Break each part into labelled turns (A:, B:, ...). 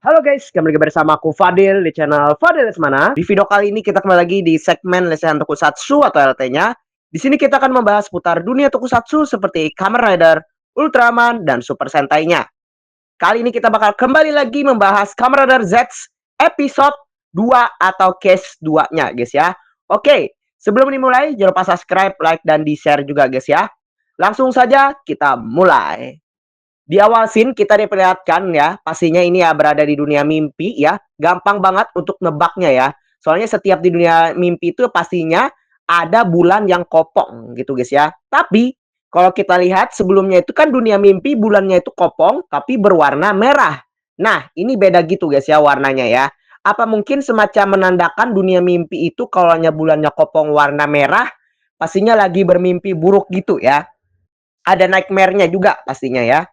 A: Halo guys, kembali lagi bersama aku Fadil di channel Fadil Lesmana. Di video kali ini kita kembali lagi di segmen lesehan tokusatsu atau LT-nya. Di sini kita akan membahas putar dunia tokusatsu seperti Kamen Rider, Ultraman, dan Super Sentai-nya. Kali ini kita bakal kembali lagi membahas Kamen Rider Z episode 2 atau case 2-nya guys ya. Oke, sebelum dimulai jangan lupa subscribe, like, dan di-share juga guys ya. Langsung saja kita mulai. Di awal scene kita diperlihatkan ya, pastinya ini ya berada di dunia mimpi ya. Gampang banget untuk nebaknya ya. Soalnya setiap di dunia mimpi itu pastinya ada bulan yang kopong gitu guys ya. Tapi kalau kita lihat sebelumnya itu kan dunia mimpi bulannya itu kopong tapi berwarna merah. Nah, ini beda gitu guys ya warnanya ya. Apa mungkin semacam menandakan dunia mimpi itu kalau bulannya kopong warna merah, pastinya lagi bermimpi buruk gitu ya. Ada nightmare-nya juga pastinya ya.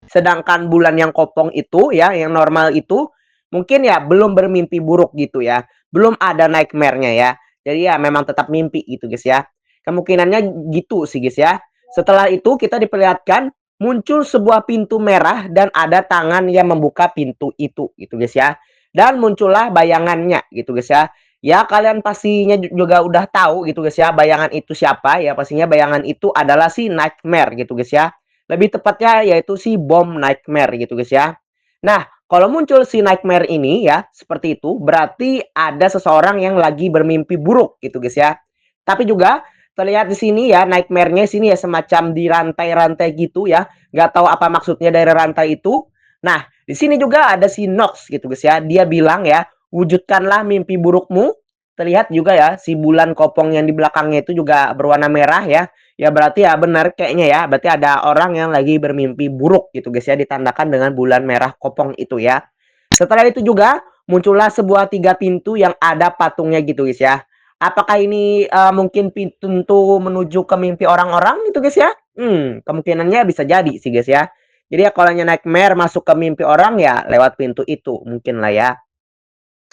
A: Sedangkan bulan yang kopong itu ya, yang normal itu mungkin ya belum bermimpi buruk gitu ya. Belum ada nightmare-nya ya. Jadi ya memang tetap mimpi gitu guys ya. Kemungkinannya gitu sih guys ya. Setelah itu kita diperlihatkan muncul sebuah pintu merah dan ada tangan yang membuka pintu itu gitu guys ya. Dan muncullah bayangannya gitu guys ya. Ya kalian pastinya juga udah tahu gitu guys ya, bayangan itu siapa ya. Pastinya bayangan itu adalah si Nightmare gitu guys ya. Lebih tepatnya yaitu si Bom Nightmare gitu guys ya. Nah, kalau muncul si Nightmare ini ya, seperti itu, berarti ada seseorang yang lagi bermimpi buruk gitu guys ya. Tapi juga terlihat di sini ya, Nightmare-nya sini ya semacam di rantai-rantai gitu ya. Nggak tahu apa maksudnya dari rantai itu. Nah, di sini juga ada si Nox gitu guys ya. Dia bilang ya, wujudkanlah mimpi burukmu. Terlihat juga ya, si bulan kopong yang di belakangnya itu juga berwarna merah ya. Ya berarti ya benar kayaknya ya. Berarti ada orang yang lagi bermimpi buruk gitu guys ya. Ditandakan dengan bulan merah kopong itu ya. Setelah itu juga muncullah sebuah 3 pintu yang ada patungnya gitu guys ya. Apakah ini mungkin pintu menuju ke mimpi orang-orang gitu guys ya? Kemungkinannya bisa jadi sih guys ya. Jadi ya kalau Nightmare masuk ke mimpi orang ya lewat pintu itu mungkin lah ya.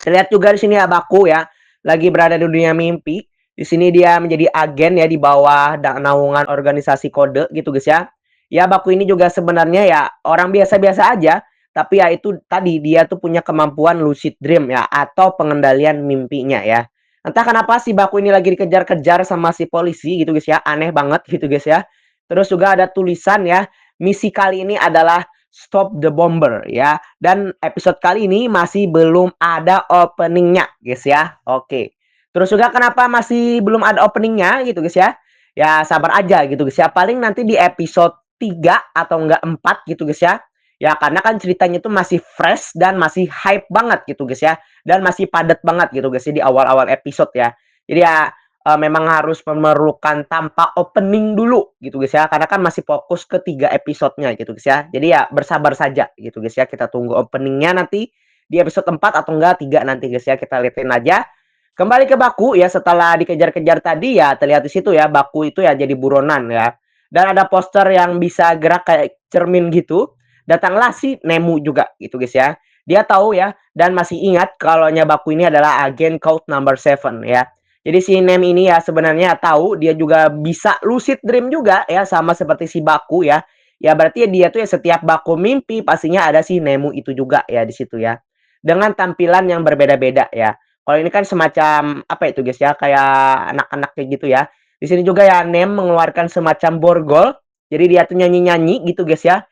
A: Terlihat juga di sini ya Baku ya. Lagi berada di dunia mimpi. Di sini dia menjadi agen ya di bawah naungan organisasi kode gitu guys ya. Ya Baku ini juga sebenarnya ya orang biasa-biasa aja. Tapi ya itu tadi dia tuh punya kemampuan lucid dream ya. Atau pengendalian mimpinya ya. Entah kenapa si Baku ini lagi dikejar-kejar sama si polisi gitu guys ya. Aneh banget gitu guys ya. Terus juga ada tulisan ya. Misi kali ini adalah Stop the Bomber ya. Dan episode kali ini masih belum ada openingnya guys ya. Oke. Terus juga kenapa masih belum ada openingnya gitu guys ya. Ya sabar aja gitu guys ya. Paling nanti di episode 3 atau enggak 4 gitu guys ya. Ya karena kan ceritanya itu masih fresh dan masih hype banget gitu guys ya. Dan masih padat banget gitu guys ya di awal-awal episode ya. Jadi ya memang harus memerlukan tanpa opening dulu gitu guys ya. Karena kan masih fokus ke 3 episodenya gitu guys ya. Jadi ya bersabar saja gitu guys ya. Kita tunggu openingnya nanti di episode 4 atau enggak 3 nanti guys ya. Kita liatin aja. Kembali ke Baku ya, setelah dikejar-kejar tadi ya terlihat di situ ya Baku itu ya jadi buronan ya. Dan ada poster yang bisa gerak kayak cermin gitu. Datanglah si Nemu juga gitu guys ya. Dia tahu ya dan masih ingat kalau Baku ini adalah agen Code Number 7 ya. Jadi si Nem ini ya sebenarnya tahu dia juga bisa lucid dream juga ya sama seperti si Baku ya. Ya berarti ya dia tuh ya setiap Baku mimpi pastinya ada si Nemu itu juga ya di situ ya. Dengan tampilan yang berbeda-beda ya. Kalau ini kan semacam apa itu guys ya, kayak anak-anak kayak gitu ya. Di sini juga ya Nem mengeluarkan semacam borgol. Jadi dia tuh nyanyi-nyanyi gitu guys ya.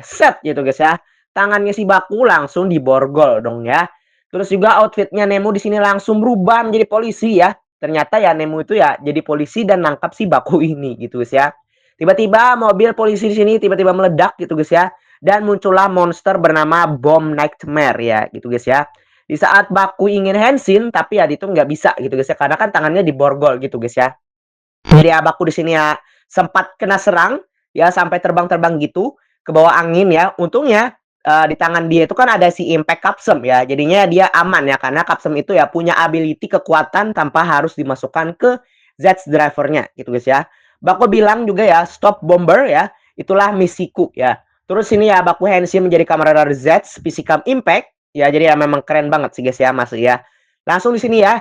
A: Set gitu guys ya. Tangannya si Baku langsung diborgol dong ya. Terus juga outfitnya Nemo di sini langsung berubah menjadi polisi ya. Ternyata ya Nemo itu ya jadi polisi dan nangkap si Baku ini gitu guys ya. Tiba-tiba mobil polisi di sini tiba-tiba meledak gitu guys ya. Dan muncullah monster bernama Bom Nightmare ya gitu guys ya. Di saat Baku ingin hensin tapi ya itu nggak bisa gitu guys ya. Karena kan tangannya diborgol gitu guys ya. Jadi ya Baku di sini ya sempat kena serang ya sampai terbang-terbang gitu ke bawah angin ya. Untungnya di tangan dia itu kan ada si Impact Custom ya. Jadinya dia aman ya karena Custom itu ya punya ability kekuatan tanpa harus dimasukkan ke Z drivernya gitu guys ya. Baku bilang juga ya stop bomber ya. Itulah misiku ya. Terus ini ya Baku Henshin menjadi kamera Z Physical Impact ya. Jadi ya memang keren banget sih guys ya Mas ya. Langsung di sini ya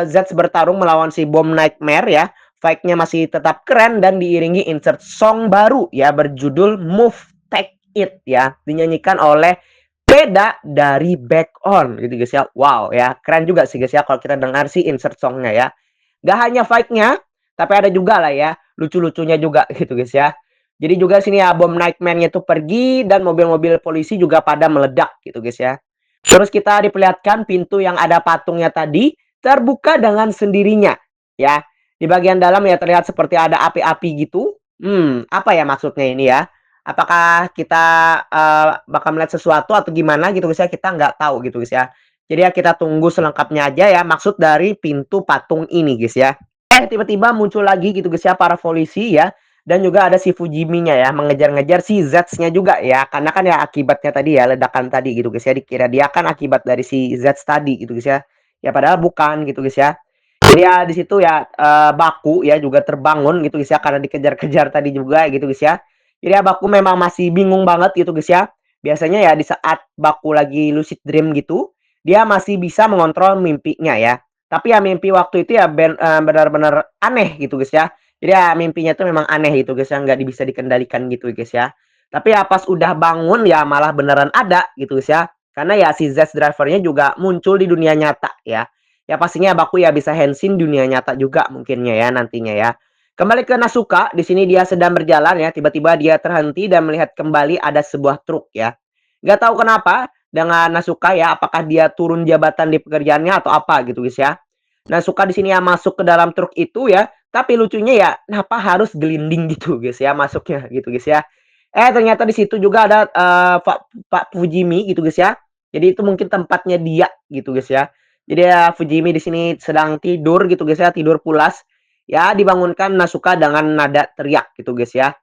A: Z bertarung melawan si Bomb Nightmare ya. Fight-nya masih tetap keren dan diiringi insert song baru ya berjudul Move Take It ya. Dinyanyikan oleh Peda dari Back On gitu guys ya. Wow ya, keren juga sih guys ya kalau kita dengar sih insert songnya ya. Gak hanya fight-nya, tapi ada juga lah ya lucu-lucunya juga gitu guys ya. Jadi juga sini ya bom Nightmare-nya itu pergi dan mobil-mobil polisi juga pada meledak gitu guys ya. Terus kita diperlihatkan pintu yang ada patungnya tadi terbuka dengan sendirinya ya. Di bagian dalam ya terlihat seperti ada api-api gitu. Apa ya maksudnya ini ya? Apakah kita bakal melihat sesuatu atau gimana gitu guys ya? Kita nggak tahu gitu guys ya. Jadi ya kita tunggu selengkapnya aja ya maksud dari pintu patung ini guys ya. Tiba-tiba muncul lagi gitu guys ya para polisi ya. Dan juga ada si Fujimi-nya ya mengejar-ngejar si Z-nya juga ya. Karena kan ya akibatnya tadi ya ledakan tadi gitu guys ya. Dikira dia kan akibat dari si Z tadi gitu guys ya. Ya padahal bukan gitu guys ya. Jadi ya di situ ya Baku ya juga terbangun gitu guys ya karena dikejar-kejar tadi juga gitu guys ya. Jadi ya Baku memang masih bingung banget gitu guys ya. Biasanya ya di saat Baku lagi lucid dream gitu, dia masih bisa mengontrol mimpinya ya. Tapi ya mimpi waktu itu ya benar-benar aneh gitu guys ya. Jadi ya mimpinya tuh memang aneh gitu guys ya, nggak bisa dikendalikan gitu guys ya. Tapi ya pas udah bangun ya malah beneran ada gitu guys ya. Karena ya si Z drivernya juga muncul di dunia nyata ya. Ya pastinya Baku ya bisa Henshin dunia nyata juga mungkinnya ya nantinya ya. Kembali ke Nasuka, di sini dia sedang berjalan ya, tiba-tiba dia terhenti dan melihat kembali ada sebuah truk ya. Gak tahu kenapa dengan Nasuka ya, apakah dia turun jabatan di pekerjaannya atau apa gitu guys ya. Nasuka di sini ya masuk ke dalam truk itu ya, tapi lucunya ya kenapa harus gelinding gitu guys ya masuknya gitu guys ya. Ternyata di situ juga ada Pak Fujimi gitu guys ya. Jadi itu mungkin tempatnya dia gitu guys ya. Jadi ya Fujimi di sini sedang tidur gitu guys ya, tidur pulas. Ya dibangunkan Nasuka dengan nada teriak gitu guys ya.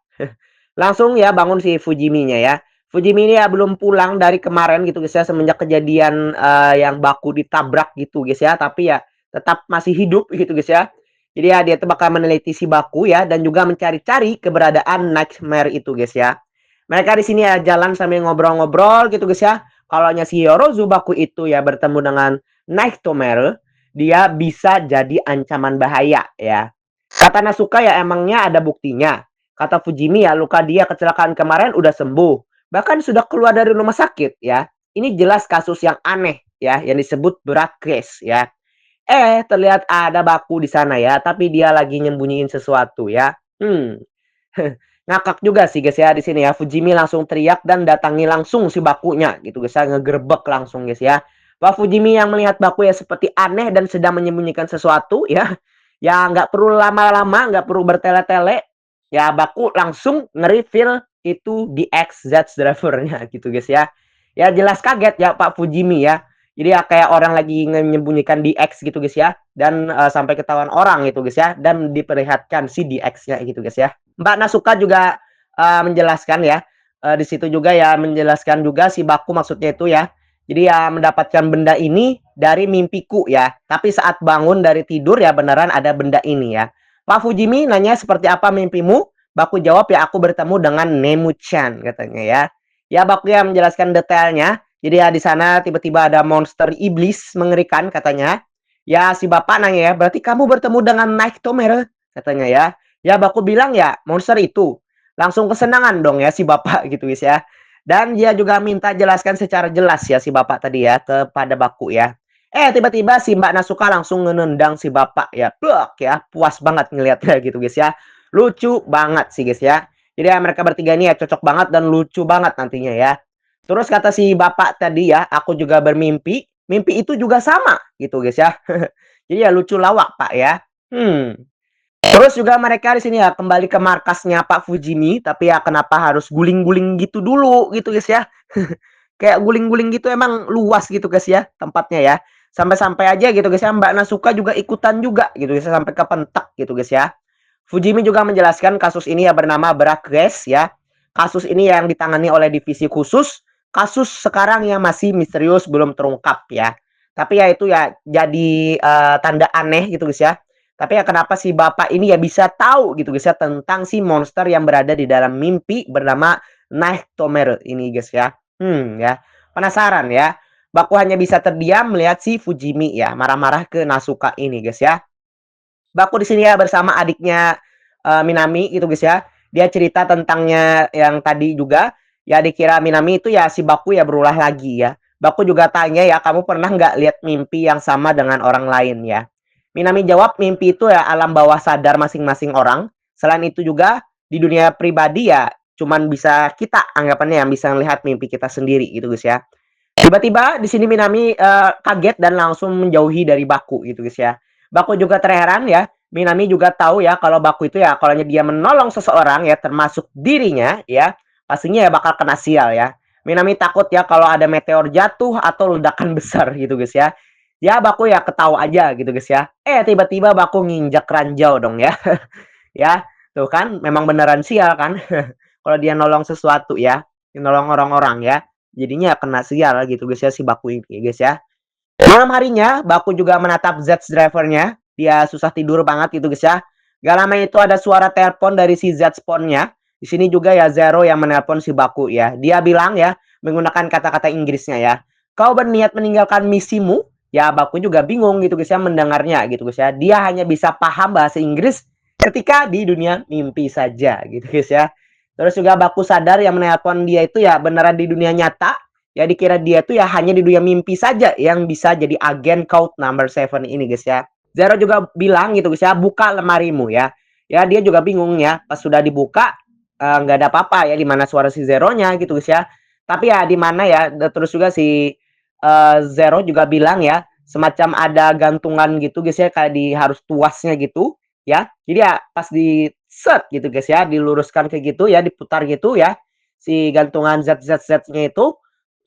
A: Langsung ya bangun si Fujimi-nya ya. Fujimi ini ya belum pulang dari kemarin gitu guys ya semenjak kejadian yang Baku ditabrak gitu guys ya, tapi ya tetap masih hidup gitu guys ya. Jadi ya dia tuh bakal meneliti si Baku ya dan juga mencari-cari keberadaan Nightmare itu guys ya. Mereka di sini ya jalan sambil ngobrol-ngobrol gitu guys ya. Kalau si Yorozu Baku itu ya bertemu dengan Nightmare, dia bisa jadi ancaman bahaya ya. Kata Nasuka ya emangnya ada buktinya. Kata Fujimi ya luka dia kecelakaan kemarin udah sembuh. Bahkan sudah keluar dari rumah sakit ya. Ini jelas kasus yang aneh ya yang disebut berat case ya. Terlihat ada Baku di sana ya, tapi dia lagi nyembunyiin sesuatu ya. Ngakak juga sih guys ya di sini ya. Fujimi langsung teriak dan datangi langsung si Bakunya gitu guys ya, ngegerebek langsung guys ya. Pak Fujimi yang melihat Baku ya seperti aneh dan sedang menyembunyikan sesuatu ya. Ya nggak perlu lama-lama, nggak perlu bertele-tele. Ya Baku langsung nge-reveal itu di XZ drivernya gitu guys ya. Ya jelas kaget ya Pak Fujimi ya. Jadi ya kayak orang lagi menyembunyikan DX gitu guys ya. Dan sampai ketahuan orang gitu guys ya. Dan diperlihatkan si DX-nya gitu guys ya. Mbak Nasuka juga menjelaskan ya. Di situ juga ya menjelaskan juga si Baku maksudnya itu ya. Jadi ya mendapatkan benda ini dari mimpiku ya. Tapi saat bangun dari tidur ya beneran ada benda ini ya. Pak Fujimi nanya seperti apa mimpimu? Baku jawab ya aku bertemu dengan Nemu-chan katanya ya. Ya Baku ya menjelaskan detailnya. Jadi ya di sana tiba-tiba ada monster iblis mengerikan katanya. Ya si bapak nanya ya, berarti kamu bertemu dengan Nightmare katanya ya. Ya Baku bilang ya monster itu. Langsung kesenangan dong ya si bapak gitu guys ya. Dan dia juga minta jelaskan secara jelas ya si bapak tadi ya kepada Baku ya. Tiba-tiba si Mbak Nasuka langsung nendang si bapak ya. Blok ya, puas banget ngeliatnya gitu guys ya. Lucu banget sih guys ya. Jadi ya mereka bertiga ini ya cocok banget dan lucu banget nantinya ya. Terus kata si bapak tadi ya, aku juga bermimpi. Mimpi itu juga sama gitu guys ya. Jadi ya lucu lawak Pak ya. Terus juga mereka di sini ya kembali ke markasnya Pak Fujimi, tapi ya kenapa harus guling-guling gitu dulu gitu guys ya. Kayak guling-guling gitu emang luas gitu guys ya tempatnya ya. Sampai-sampai aja gitu guys ya Mbak Nasuka juga ikutan juga gitu guys ya, sampai ke pentak gitu guys ya. Fujimi juga menjelaskan kasus ini ya bernama Berak Guys ya. Kasus ini yang ditangani oleh divisi khusus kasus sekarang yang masih misterius belum terungkap ya. Tapi ya itu ya jadi, tanda aneh gitu guys ya. Tapi ya kenapa si bapak ini ya bisa tahu gitu guys ya tentang si monster yang berada di dalam mimpi bernama Nightmare ini guys ya. Ya. Penasaran ya. Baku hanya bisa terdiam melihat si Fujimi ya marah-marah ke Nasuka ini guys ya. Baku di sini ya bersama adiknya Minami gitu guys ya. Dia cerita tentangnya yang tadi juga. Ya dikira Minami itu ya si Baku ya berulah lagi ya. Baku juga tanya ya, kamu pernah nggak lihat mimpi yang sama dengan orang lain ya? Minami jawab mimpi itu ya alam bawah sadar masing-masing orang. Selain itu juga di dunia pribadi ya cuman bisa kita anggapannya yang bisa melihat mimpi kita sendiri gitu guys ya. Tiba-tiba di sini Minami kaget dan langsung menjauhi dari Baku gitu guys ya. Baku juga terheran ya. Minami juga tahu ya kalau Baku itu ya kalau dia menolong seseorang ya termasuk dirinya ya pastinya ya bakal kena sial ya. Minami takut ya kalau ada meteor jatuh atau ledakan besar gitu guys ya. Ya Baku ya ketawa aja gitu guys ya. Tiba-tiba Baku nginjak ranjau dong ya. Ya, tuh kan memang beneran sial kan. Kalau dia nolong sesuatu ya, nolong orang-orang ya. Jadinya kena sial gitu guys ya si Baku ini guys ya. Malam harinya Baku juga menatap Z drivernya. Dia susah tidur banget gitu guys ya. Gak lama itu ada suara telepon dari si Z spawnnya. Di sini juga ya Zero yang menelpon si Baku ya. Dia bilang ya menggunakan kata-kata Inggrisnya ya. Kau berniat meninggalkan misimu? Ya Baku juga bingung gitu guys ya mendengarnya gitu guys ya. Dia hanya bisa paham bahasa Inggris ketika di dunia mimpi saja gitu guys ya. Terus juga Baku sadar yang menelpon dia itu ya beneran di dunia nyata. Ya dikira dia tuh ya hanya di dunia mimpi saja yang bisa jadi agen Code Number 7 ini guys ya. Zero juga bilang gitu guys ya, buka lemarimu ya. Ya dia juga bingung ya, pas sudah dibuka nggak ada apa-apa ya di mana suara si Zeronya gitu guys ya. Tapi ya di mana ya terus juga si Zero juga bilang ya, semacam ada gantungan gitu guys ya kayak di harus tuasnya gitu ya. Jadi ya pas di set gitu guys ya, diluruskan kayak gitu ya, diputar gitu ya. Si gantungan ZZZ-nya itu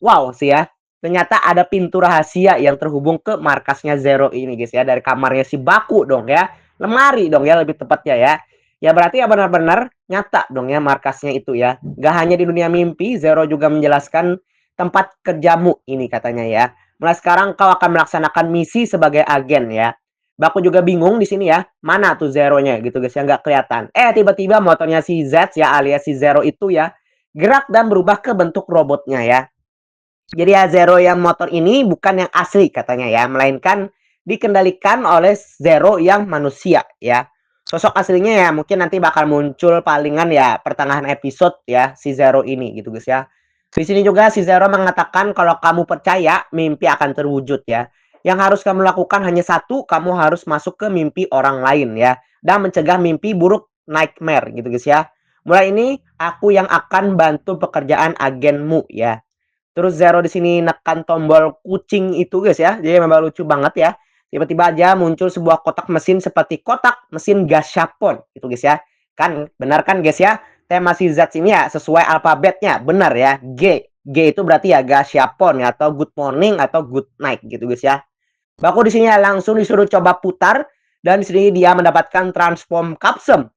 A: wow sih ya. Ternyata ada pintu rahasia yang terhubung ke markasnya Zero ini guys ya. Dari kamarnya si Baku dong ya. Lemari dong ya lebih tepatnya ya. Ya berarti ya benar-benar nyata dong ya markasnya itu ya. Gak hanya di dunia mimpi, Zero juga menjelaskan tempat kerjamu ini katanya ya. Mulai sekarang kau akan melaksanakan misi sebagai agen ya. Baku juga bingung di sini ya. Mana tuh Zeronya gitu guys ya, nggak kelihatan. Tiba-tiba motornya si Z ya alias si Zero itu ya gerak dan berubah ke bentuk robotnya ya. Jadi ya Zero yang motor ini bukan yang asli katanya ya, melainkan dikendalikan oleh Zero yang manusia ya. Sosok aslinya ya mungkin nanti bakal muncul palingan ya pertengahan episode ya si Zero ini gitu guys ya. Di sini juga si Zero mengatakan kalau kamu percaya mimpi akan terwujud ya. Yang harus kamu lakukan hanya satu, kamu harus masuk ke mimpi orang lain ya dan mencegah mimpi buruk nightmare gitu guys ya. Mulai ini aku yang akan bantu pekerjaan agenmu ya. Terus Zero di sini nekan tombol kucing itu guys ya. Jadi memang lucu banget ya. Tiba-tiba aja muncul sebuah kotak mesin seperti kotak mesin gashapon itu guys ya. Kan benar kan guys ya? Tema si Z ini ya sesuai alfabetnya. Benar ya. G. G itu berarti ya gashapon ya, atau good morning atau good night gitu guys ya. Baku di sini ya langsung disuruh coba putar dan di sini dia mendapatkan transform capsum.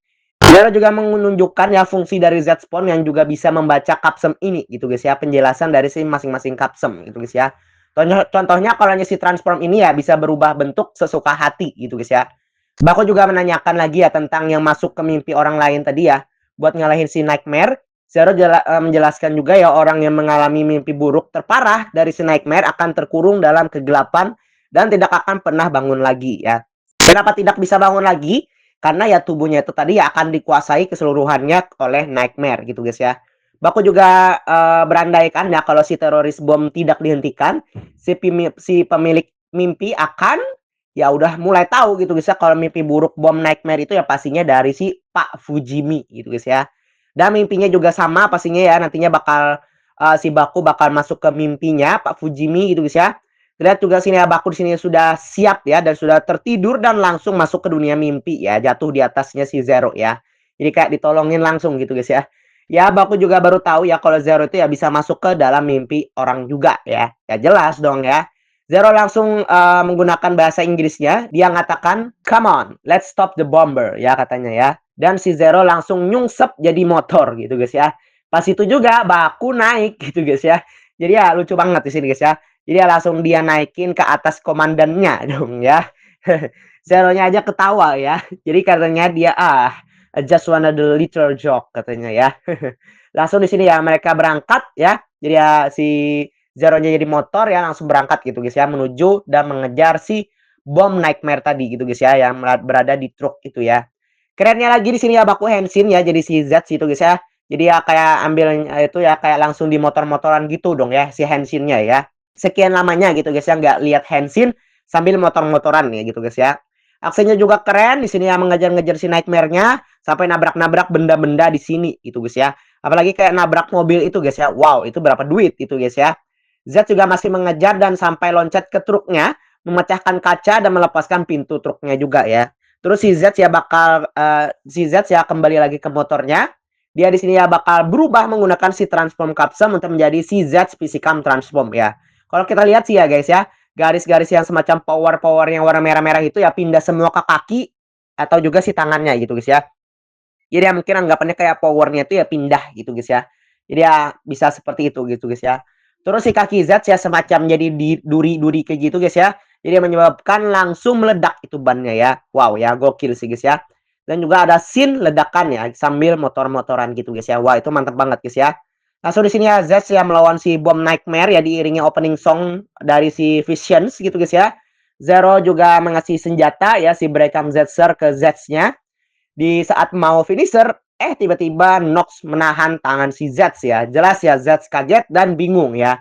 A: Zero juga menunjukkan ya fungsi dari Z-Spawn yang juga bisa membaca capsum ini gitu guys ya. Penjelasan dari si masing-masing capsum gitu guys ya. Contohnya kalau si transform ini ya bisa berubah bentuk sesuka hati gitu guys ya. Bako juga menanyakan lagi ya tentang yang masuk ke mimpi orang lain tadi ya. Buat ngalahin si Nightmare. Zero menjelaskan juga ya orang yang mengalami mimpi buruk terparah dari si Nightmare akan terkurung dalam kegelapan dan tidak akan pernah bangun lagi ya. Kenapa tidak bisa bangun lagi? Karena ya tubuhnya itu tadi ya akan dikuasai keseluruhannya oleh Nightmare gitu guys ya. Baku juga berandaikan ya kalau si teroris bom tidak dihentikan, si pemilik mimpi akan ya udah mulai tahu gitu guys ya kalau mimpi buruk bom Nightmare itu ya pastinya dari si Pak Fujimi gitu guys ya. Dan mimpinya juga sama pastinya ya nantinya bakal si Baku bakal masuk ke mimpinya Pak Fujimi gitu guys ya. Lihat juga sini ya Baku di sini sudah siap ya dan sudah tertidur dan langsung masuk ke dunia mimpi ya, jatuh di atasnya si Zero ya. Jadi kayak ditolongin langsung gitu guys ya. Ya Baku juga baru tahu ya kalau Zero itu ya bisa masuk ke dalam mimpi orang juga ya. Ya jelas dong ya. Zero langsung menggunakan bahasa Inggrisnya. Dia mengatakan, "Come on, let's stop the bomber" ya katanya ya. Dan si Zero langsung nyungsep jadi motor gitu guys ya. Pas itu juga Baku naik gitu guys ya. Jadi ya lucu banget di sini guys ya. Jadi ya langsung dia naikin ke atas komandannya dong ya. Zero-nya aja ketawa ya. Jadi katanya dia I just wanna do little joke katanya ya. Langsung di sini ya mereka berangkat ya. Jadi ya si Zero-nya jadi motor ya langsung berangkat gitu guys ya menuju dan mengejar si bom Nightmare tadi gitu guys ya yang berada di truk itu ya. Kerennya lagi di sini ya baku Henshin ya jadi si Z itu guys ya. Jadi ya kayak ambil itu ya kayak langsung di motor-motoran gitu dong ya si Henshinnya ya. Sekian lamanya gitu guys ya nggak lihat Henshin sambil motor-motoran ya gitu guys ya. Aksinya juga keren di sini ya mengejar-ngejar si Nightmare-nya sampai nabrak-nabrak benda-benda di sini gitu guys ya. Apalagi kayak nabrak mobil itu guys ya. Wow, itu berapa duit itu guys ya. Z juga masih mengejar dan sampai loncat ke truknya, memecahkan kaca dan melepaskan pintu truknya juga ya. Terus si Z ya bakal si Z ya kembali lagi ke motornya. Dia di sini ya bakal berubah menggunakan si transform capsule untuk menjadi si Z Physicam Transform ya. Kalau kita lihat sih ya guys ya, garis-garis yang semacam power-power yang warna merah-merah itu ya pindah semua ke kaki atau juga si tangannya gitu guys ya. Jadi ya mungkin anggapannya kayak powernya itu ya pindah gitu guys ya. Jadi ya bisa seperti itu gitu guys ya. Terus si kaki Z ya semacam jadi di duri-duri kayak gitu guys ya. Jadi menyebabkan langsung meledak itu bannya ya. Wow ya gokil sih guys ya. Dan juga ada scene ledakan ya sambil motor-motoran gitu guys ya. Wah itu mantap banget guys ya. Langsung di sini ya Z ya melawan si bom Nightmare ya diiringi opening song dari si Visions gitu guys ya. Zero juga mengasih senjata ya si Breckham Zetzer ke Z-nya. Di saat mau finisher, tiba-tiba Nox menahan tangan si Z ya. Jelas ya Z kaget dan bingung ya.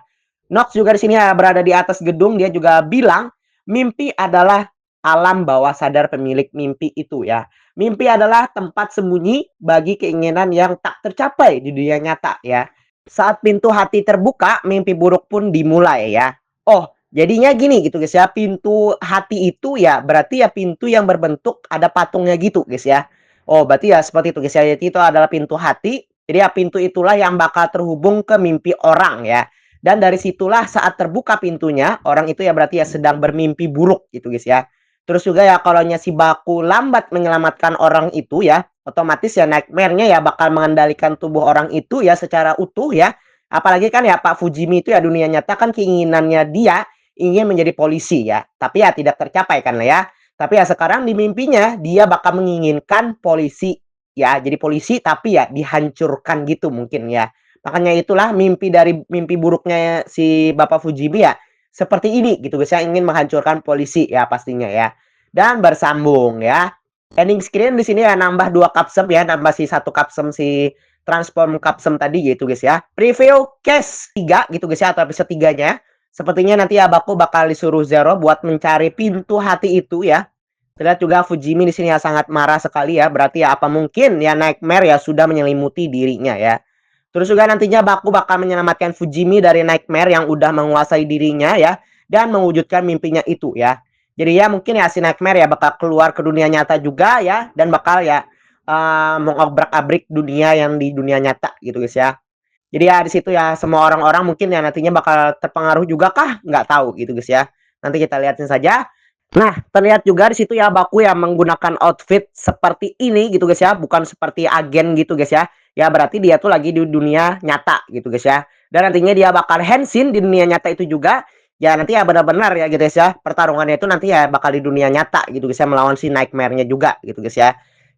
A: Nox juga di sini ya berada di atas gedung, dia juga bilang mimpi adalah alam bawah sadar pemilik mimpi itu ya. Mimpi adalah tempat sembunyi bagi keinginan yang tak tercapai di dunia nyata ya. Saat pintu hati terbuka, mimpi buruk pun dimulai ya. Oh, jadinya gini gitu guys ya. Pintu hati itu ya berarti ya pintu yang berbentuk ada patungnya gitu guys ya. Oh, berarti ya seperti itu guys ya. Jadi itu adalah pintu hati. Jadi ya pintu itulah yang bakal terhubung ke mimpi orang ya. Dan dari situlah saat terbuka pintunya, orang itu ya berarti ya sedang bermimpi buruk gitu guys ya. Terus juga ya kalau si Baku lambat menyelamatkan orang itu ya, otomatis ya Nightmare-nya ya bakal mengendalikan tubuh orang itu ya secara utuh ya. Apalagi kan ya Pak Fujimi itu ya dunia nyata kan keinginannya dia ingin menjadi polisi ya. Tapi ya tidak tercapai kan lah ya. Tapi ya sekarang di mimpinya dia bakal menginginkan polisi ya, jadi polisi tapi ya dihancurkan gitu mungkin ya. Makanya itulah mimpi buruknya si Bapak Fujimi ya seperti ini gitu guys ya, ingin menghancurkan polisi ya pastinya ya. Dan bersambung ya. Ending screen di sini ya nambah 2 capsum ya, nambah si 1 capsum si transform capsum tadi gitu guys ya. Preview case 3 gitu guys ya atau episode 3-nya. Sepertinya nanti Abaku bakal disuruh Zero buat mencari pintu hati itu ya. Terlihat juga Fujimi di sini ya sangat marah sekali ya. Berarti ya apa mungkin ya Nightmare ya sudah menyelimuti dirinya ya. Terus juga nantinya Baku bakal menyelamatkan Fujimi dari Nightmare yang udah menguasai dirinya ya. Dan mewujudkan mimpinya itu ya. Jadi ya mungkin ya si Nightmare ya bakal keluar ke dunia nyata juga ya. Dan bakal ya mengobrak-abrik dunia yang di dunia nyata gitu guys ya. Jadi ya di situ ya semua orang-orang mungkin ya nantinya bakal terpengaruh juga kah? Nggak tahu gitu guys ya. Nanti kita lihatin saja. Nah, terlihat juga di situ ya Baku ya menggunakan outfit seperti ini gitu guys ya, bukan seperti agen gitu guys ya. Ya berarti dia tuh lagi di dunia nyata gitu guys ya. Dan nantinya dia bakal Henshin di dunia nyata itu juga. Ya nanti ya benar-benar ya gitu guys ya. Pertarungannya itu nanti ya bakal di dunia nyata gitu guys ya melawan si Nightmare-nya juga gitu guys ya.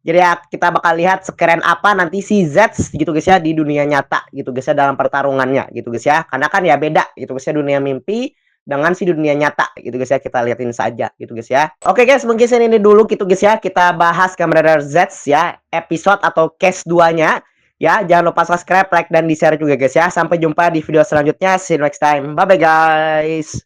A: Jadi ya kita bakal lihat sekeren apa nanti si Z gitu guys ya di dunia nyata gitu guys ya dalam pertarungannya gitu guys ya. Karena kan ya beda gitu guys ya dunia mimpi dengan si dunia nyata gitu guys ya, kita liatin saja gitu guys ya. Oke guys, mungkin ini dulu gitu guys ya, kita bahas Kamen Rider Z ya episode atau case 2-nya ya. Jangan lupa subscribe, like dan di share juga guys ya. Sampai jumpa di video selanjutnya, see you next time, bye bye guys.